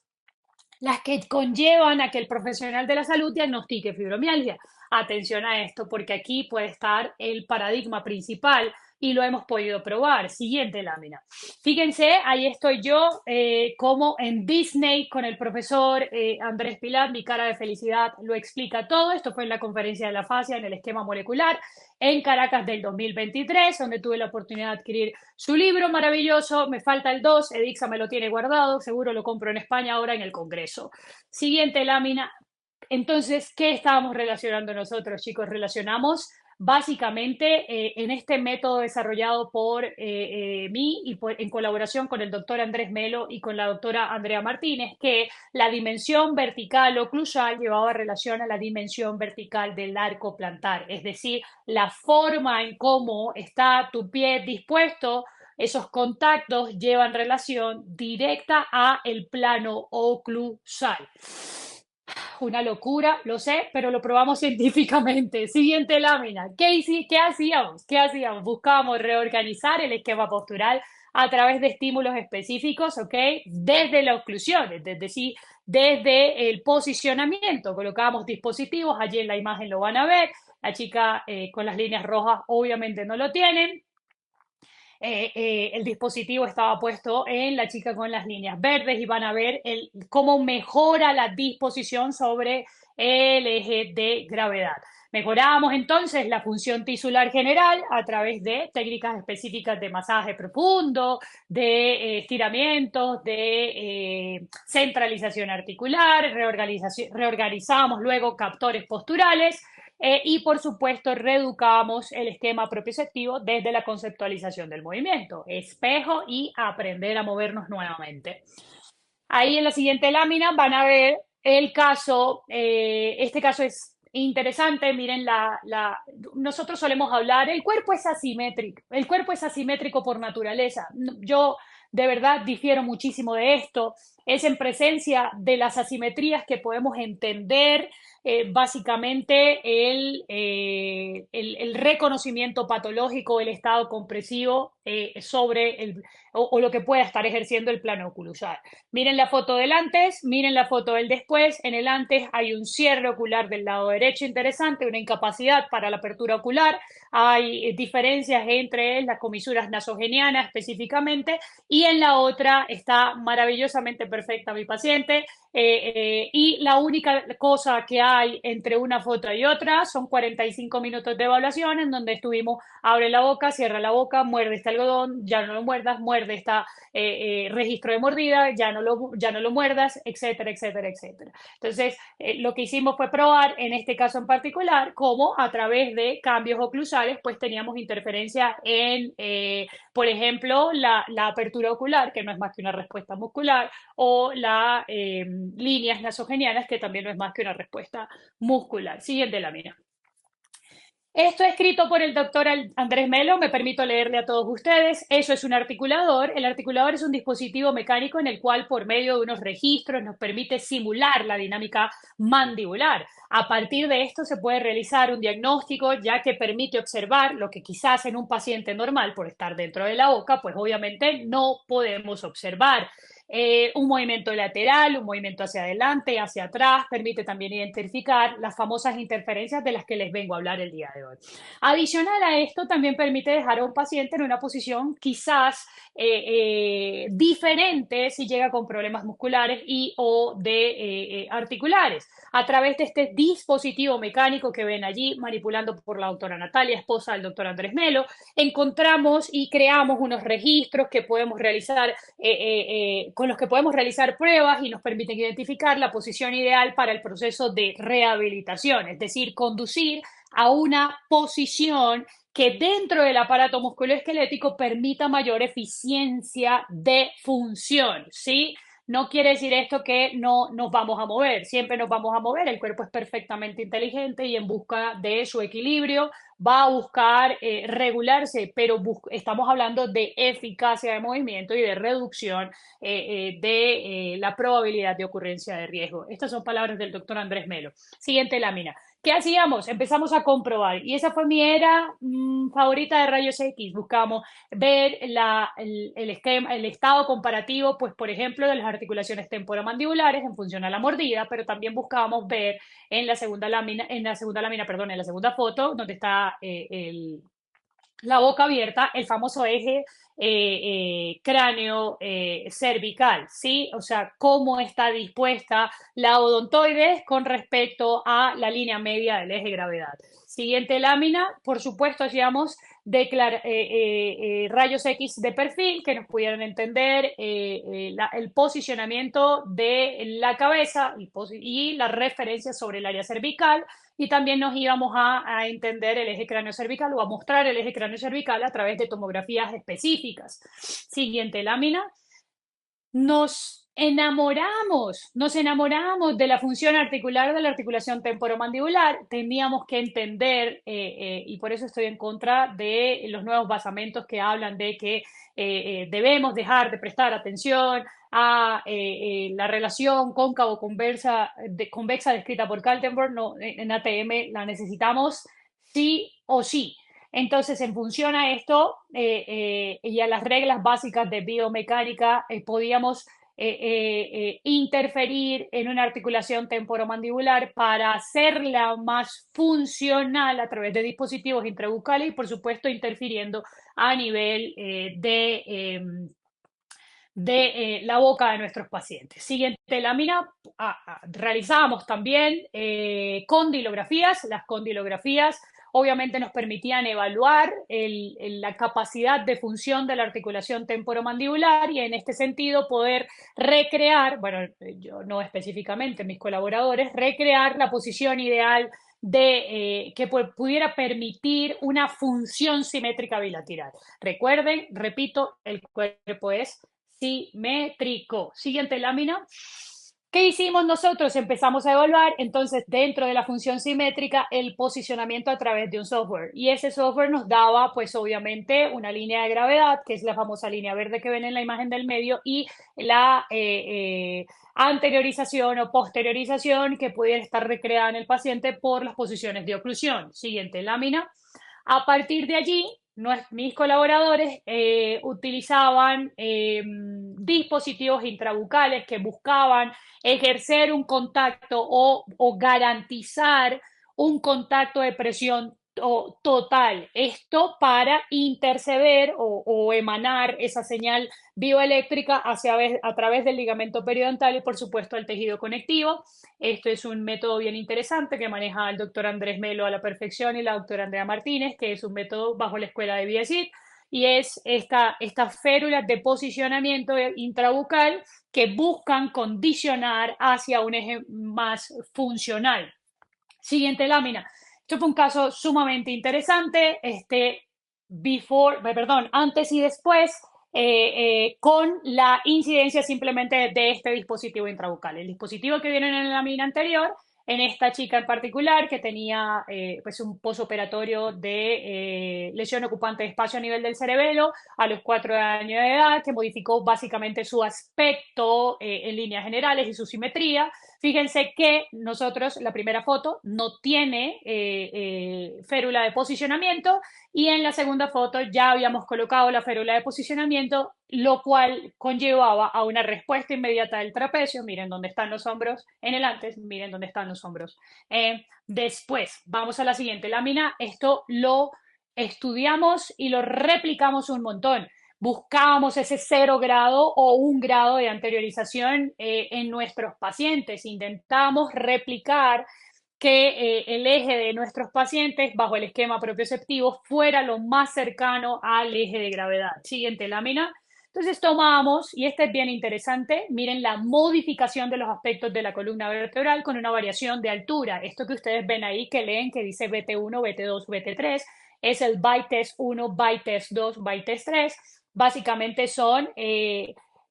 A: las que conllevan a que el profesional de la salud diagnostique fibromialgia. Atención a esto, porque aquí puede estar el paradigma principal y lo hemos podido probar. Siguiente lámina. Fíjense, ahí estoy yo como en Disney con el profesor Andrés Pilat, mi cara de felicidad lo explica todo. Esto fue en la conferencia de la fascia en el esquema molecular en Caracas del 2023, donde tuve la oportunidad de adquirir su libro maravilloso. Me falta el 2, Edixa me lo tiene guardado, seguro lo compro en España ahora en el Congreso. Siguiente lámina. Entonces, ¿qué estábamos relacionando nosotros, chicos? Relacionamos básicamente en este método desarrollado por mí y en colaboración con el doctor Andrés Melo y con la doctora Andrea Martínez, que la dimensión vertical oclusal llevaba relación a la dimensión vertical del arco plantar, es decir, la forma en cómo está tu pie dispuesto. Esos contactos llevan relación directa a el plano oclusal. Una locura, lo sé, pero lo probamos científicamente. Siguiente lámina. ¿Qué hacíamos? ¿Qué hacíamos? Buscábamos reorganizar el esquema postural a través de estímulos específicos, ¿ok? Desde la oclusión, es decir, desde el posicionamiento. Colocábamos dispositivos, allí en la imagen lo van a ver. La chica con las líneas rojas obviamente no lo tienen. El dispositivo estaba puesto en la chica con las líneas verdes y van a ver cómo mejora la disposición sobre el eje de gravedad. Mejoramos entonces la función tisular general a través de técnicas específicas de masaje profundo, de estiramientos, de centralización articular, reorganizamos luego captores posturales y por supuesto reeducamos el esquema propioceptivo desde la conceptualización del movimiento, espejo y aprender a movernos nuevamente. Ahí en la siguiente lámina van a ver el caso, este caso es interesante, miren, nosotros solemos hablar, el cuerpo es asimétrico por naturaleza. Yo de verdad difiero muchísimo de esto, es en presencia de las asimetrías que podemos entender básicamente el reconocimiento patológico, el estado compresivo sobre o lo que pueda estar ejerciendo el plano oclusal. Miren la foto del antes, miren la foto del después. En el antes hay un cierre ocular del lado derecho interesante, una incapacidad para la apertura ocular. Hay diferencias entre las comisuras nasogenianas específicamente y en la otra está maravillosamente perfecta mi paciente. Y la única cosa que hay entre una foto y otra son 45 minutos de evaluación en donde estuvimos, abre la boca, cierra la boca, muerde este algodón, ya no lo muerdas, muerde esta registro de mordida, ya no lo muerdas, etcétera, etcétera, etcétera. Entonces, lo que hicimos fue probar, en este caso en particular, cómo a través de cambios oclusales, pues teníamos interferencia en, por ejemplo, la apertura ocular, que no es más que una respuesta muscular, o las líneas nasogenianas, que también no es más que una respuesta muscular. Siguiente lámina. Esto escrito por el doctor Andrés Melo, me permito leerle a todos ustedes. Eso es un articulador. El articulador es un dispositivo mecánico en el cual, por medio de unos registros, nos permite simular la dinámica mandibular. A partir de esto se puede realizar un diagnóstico, ya que permite observar lo que quizás en un paciente normal, por estar dentro de la boca, pues obviamente no podemos observar. un movimiento lateral, un movimiento hacia adelante, hacia atrás, permite también identificar las famosas interferencias de las que les vengo a hablar el día de hoy. Adicional a esto, también permite dejar a un paciente en una posición quizás diferente si llega con problemas musculares y o de articulares. A través de este dispositivo mecánico que ven allí, manipulando por la doctora Natalia, esposa del doctor Andrés Melo, encontramos y creamos unos registros que podemos realizar, con los que podemos realizar pruebas y nos permiten identificar la posición ideal para el proceso de rehabilitación, es decir, conducir a una posición que dentro del aparato musculoesquelético permita mayor eficiencia de función, ¿sí? No quiere decir esto que no nos vamos a mover, siempre nos vamos a mover, el cuerpo es perfectamente inteligente y en busca de su equilibrio va a buscar regularse, pero estamos hablando de eficacia de movimiento y de reducción de la probabilidad de ocurrencia de riesgo. Estas son palabras del doctor Andrés Melo. Siguiente lámina. ¿Qué hacíamos? Empezamos a comprobar y esa fue mi era favorita de rayos X. Buscamos ver el esquema, el estado comparativo, pues por ejemplo, de las articulaciones temporomandibulares en función a la mordida, pero también buscábamos ver en la segunda lámina, perdón, en la segunda foto, donde está la boca abierta, el famoso eje cráneo cervical, ¿sí? O sea, cómo está dispuesta la odontoides con respecto a la línea media del eje de gravedad. Siguiente lámina, por supuesto, hacíamos rayos X de perfil que nos pudieran entender el posicionamiento de la cabeza y la referencia sobre el área cervical, y también nos íbamos a entender el eje cráneo cervical o a mostrar el eje cráneo cervical a través de tomografías específicas. Siguiente lámina. Nos enamoramos de la función articular de la articulación temporomandibular. Teníamos que entender, y por eso estoy en contra de los nuevos basamentos que hablan de que debemos dejar de prestar atención a la relación cóncavo-convexa descrita por Kaltenborn. No, en ATM la necesitamos sí o sí. Entonces, en función a esto y a las reglas básicas de biomecánica, podíamos interferir en una articulación temporomandibular para hacerla más funcional a través de dispositivos intrabucales y, por supuesto, interfiriendo a nivel de la boca de nuestros pacientes. Siguiente lámina, realizábamos también condilografías. Las condilografías obviamente nos permitían evaluar la capacidad de función de la articulación temporomandibular y en este sentido poder recrear, bueno, yo no específicamente, mis colaboradores, recrear la posición ideal que pudiera permitir una función simétrica bilateral. Recuerden, repito, el cuerpo es simétrico. Siguiente lámina. ¿Qué hicimos nosotros? Empezamos a evaluar, entonces, dentro de la función simétrica, el posicionamiento a través de un software. Y ese software nos daba, pues, obviamente, una línea de gravedad, que es la famosa línea verde que ven en la imagen del medio, y la anteriorización o posteriorización que pudiera estar recreada en el paciente por las posiciones de oclusión. Siguiente lámina. A partir de allí, mis colaboradores utilizaban dispositivos intrabucales que buscaban ejercer un contacto o garantizar un contacto de presión total. Esto para interceder o emanar esa señal bioeléctrica a través del ligamento periodontal y, por supuesto, al tejido conectivo. Esto es un método bien interesante que maneja el doctor Andrés Melo a la perfección y la doctora Andrea Martínez, que es un método bajo la escuela de BSIT, y es estas férulas de posicionamiento intrabucal que buscan condicionar hacia un eje más funcional. Siguiente lámina. Esto fue un caso sumamente interesante, antes y después, con la incidencia simplemente de este dispositivo intrabucal. El dispositivo que viene en la lámina anterior, en esta chica en particular, que tenía pues un posoperatorio de lesión ocupante de espacio a nivel del cerebelo a los 4 años de edad, que modificó básicamente su aspecto en líneas generales y su simetría. Fíjense que nosotros, la primera foto, no tiene férula de posicionamiento y en la segunda foto ya habíamos colocado la férula de posicionamiento lo cual conllevaba a una respuesta inmediata del trapecio. Miren dónde están los hombros en el antes, miren dónde están los hombros después. Vamos a la siguiente lámina. Esto lo estudiamos y lo replicamos un montón. Buscábamos ese 0 grado o 1 grado de anteriorización en nuestros pacientes. Intentamos replicar que el eje de nuestros pacientes bajo el esquema propioceptivo fuera lo más cercano al eje de gravedad. Siguiente lámina. Entonces tomamos, y este es bien interesante, miren la modificación de los aspectos de la columna vertebral con una variación de altura. Esto que ustedes ven ahí, que leen, que dice BT1, BT2, BT3, es el BITEST 1, BITEST 2, BITEST 3. Básicamente son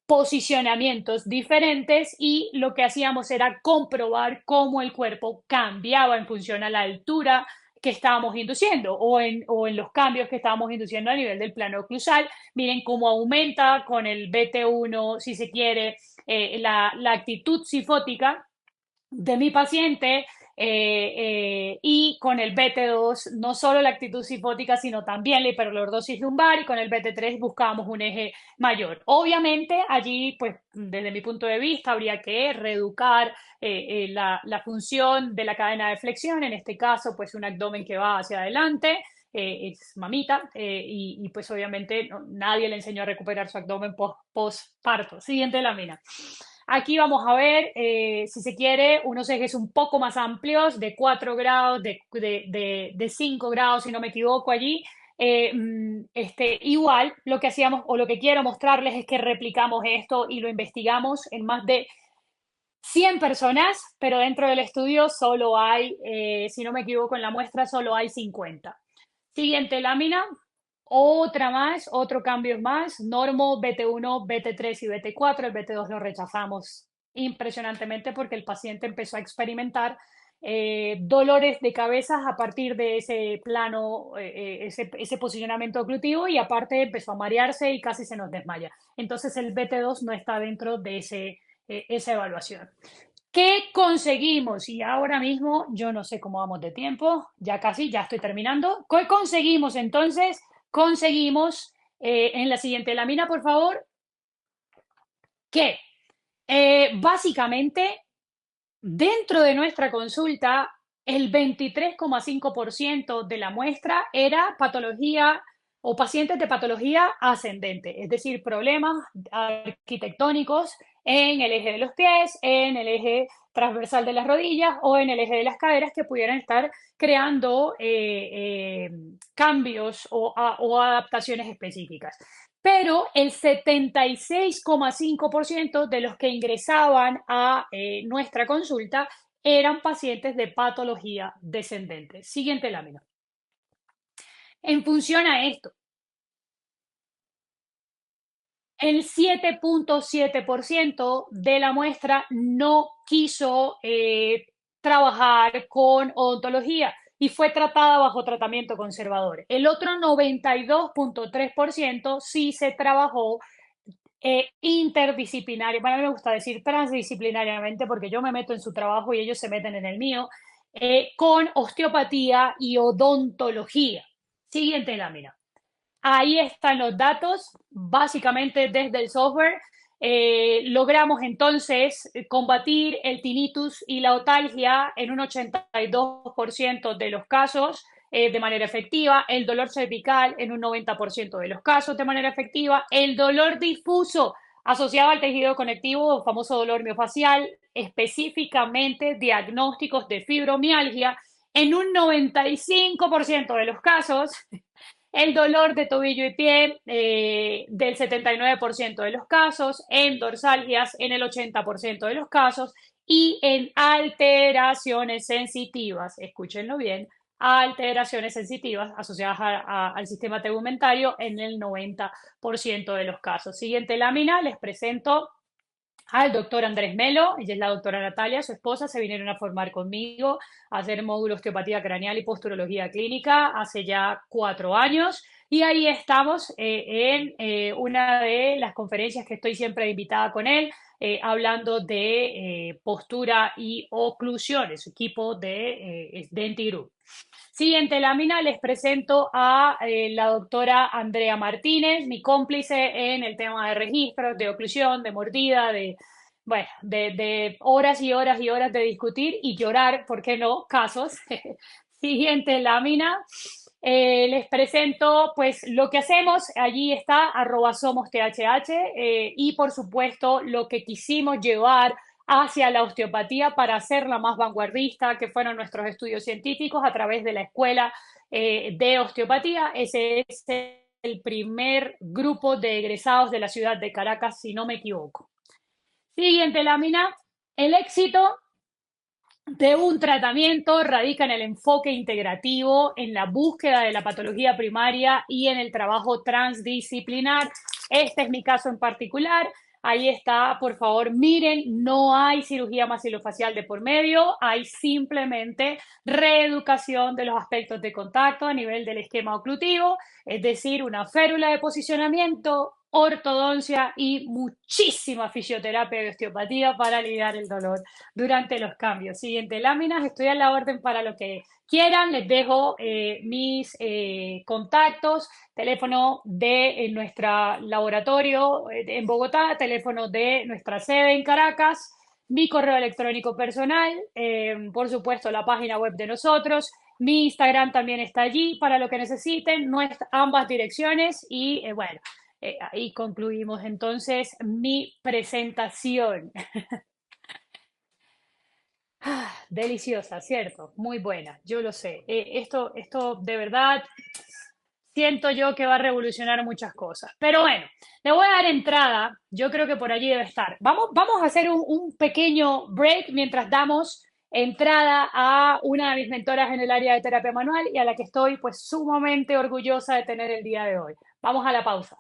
A: posicionamientos diferentes y lo que hacíamos era comprobar cómo el cuerpo cambiaba en función a la altura que estábamos induciendo o en los cambios que estábamos induciendo a nivel del plano oclusal. Miren cómo aumenta con el BT1, si se quiere, la actitud sifótica de mi paciente y con el BT2 no solo la actitud sifótica sino también la hiperlordosis lumbar y con el BT3 buscábamos un eje mayor. Obviamente allí pues desde mi punto de vista habría que reeducar la función de la cadena de flexión, en este caso pues un abdomen que va hacia adelante, es mamita y pues obviamente nadie le enseñó a recuperar su abdomen postparto. Siguiente lámina. Aquí vamos a ver, si se quiere, unos ejes un poco más amplios, de 4 grados, de 5 grados, si no me equivoco allí. Igual, lo que hacíamos, o lo que quiero mostrarles es que replicamos esto y lo investigamos en más de 100 personas, pero dentro del estudio solo hay, si no me equivoco, en la muestra solo hay 50. Siguiente lámina. Otra más, otro cambio más, normo BT1, BT3 y BT4, el BT2 lo rechazamos impresionantemente porque el paciente empezó a experimentar dolores de cabeza a partir de ese plano, ese posicionamiento oclutivo y aparte empezó a marearse y casi se nos desmaya. Entonces el BT2 no está dentro de esa evaluación. ¿Qué conseguimos? Y ahora mismo yo no sé cómo vamos de tiempo, ya casi, ya estoy terminando. ¿Qué conseguimos entonces? Conseguimos en la siguiente lámina, por favor, que básicamente dentro de nuestra consulta el 23,5% de la muestra era patología o pacientes de patología ascendente, es decir, problemas arquitectónicos en el eje de los pies, en el eje transversal de las rodillas o en el eje de las caderas que pudieran estar creando cambios o adaptaciones específicas. Pero el 76,5% de los que ingresaban a nuestra consulta eran pacientes de patología descendente. Siguiente lámina. En función a esto, el 7,7% de la muestra no quiso trabajar con odontología y fue tratada bajo tratamiento conservador. El otro 92,3% sí se trabajó interdisciplinario, bueno, a mí me gusta decir transdisciplinariamente porque yo me meto en su trabajo y ellos se meten en el mío, con osteopatía y odontología. Siguiente lámina. Ahí están los datos, básicamente desde el software. Logramos entonces combatir el tinnitus y la otalgia en un 82% de los casos de manera efectiva, el dolor cervical en un 90% de los casos de manera efectiva, el dolor difuso asociado al tejido conectivo, el famoso dolor miofacial, específicamente diagnósticos de fibromialgia, en un 95% de los casos, el dolor de tobillo y pie del 79% de los casos, en dorsalgias en el 80% de los casos y en alteraciones sensitivas, escúchenlo bien, alteraciones sensitivas asociadas al sistema tegumentario en el 90% de los casos. Siguiente lámina, les presento al doctor Andrés Melo, ella es la doctora Natalia, su esposa, se vinieron a formar conmigo a hacer módulo osteopatía craneal y posturología clínica hace ya 4 años y ahí estamos en una de las conferencias que estoy siempre invitada con él. hablando de postura y oclusión, su equipo de Denti Group. Siguiente lámina, les presento a la doctora Andrea Martínez, mi cómplice en el tema de registros, de oclusión, de mordida, bueno, de horas y horas y horas de discutir y llorar, ¿por qué no? Casos. Siguiente lámina. Les presento pues lo que hacemos, allí está @somosthh y por supuesto lo que quisimos llevar hacia la osteopatía para hacerla más vanguardista, que fueron nuestros estudios científicos a través de la Escuela de Osteopatía. Ese es el primer grupo de egresados de la ciudad de Caracas, si no me equivoco. Siguiente lámina. El éxito de un tratamiento radica en el enfoque integrativo, en la búsqueda de la patología primaria y en el trabajo transdisciplinar. Este es mi caso en particular. Ahí está, por favor, miren, no hay cirugía maxilofacial de por medio, hay simplemente reeducación de los aspectos de contacto a nivel del esquema oclutivo, es decir, una férula de posicionamiento, ortodoncia y muchísima fisioterapia y osteopatía para aliviar el dolor durante los cambios. Siguiente láminas, estoy a la orden para lo que quieran, les dejo mis contactos, teléfono de nuestro laboratorio en Bogotá, teléfono de nuestra sede en Caracas, mi correo electrónico personal, por supuesto la página web de nosotros, mi Instagram también está allí para lo que necesiten, ambas direcciones y bueno, ahí concluimos entonces mi presentación. Deliciosa, ¿cierto? Muy buena, yo lo sé. Esto de verdad siento yo que va a revolucionar muchas cosas. Pero bueno, le voy a dar entrada, yo creo que por allí debe estar. Vamos a hacer un pequeño break mientras damos entrada a una de mis mentoras en el área de terapia manual y a la que estoy pues sumamente orgullosa de tener el día de hoy. Vamos a la pausa.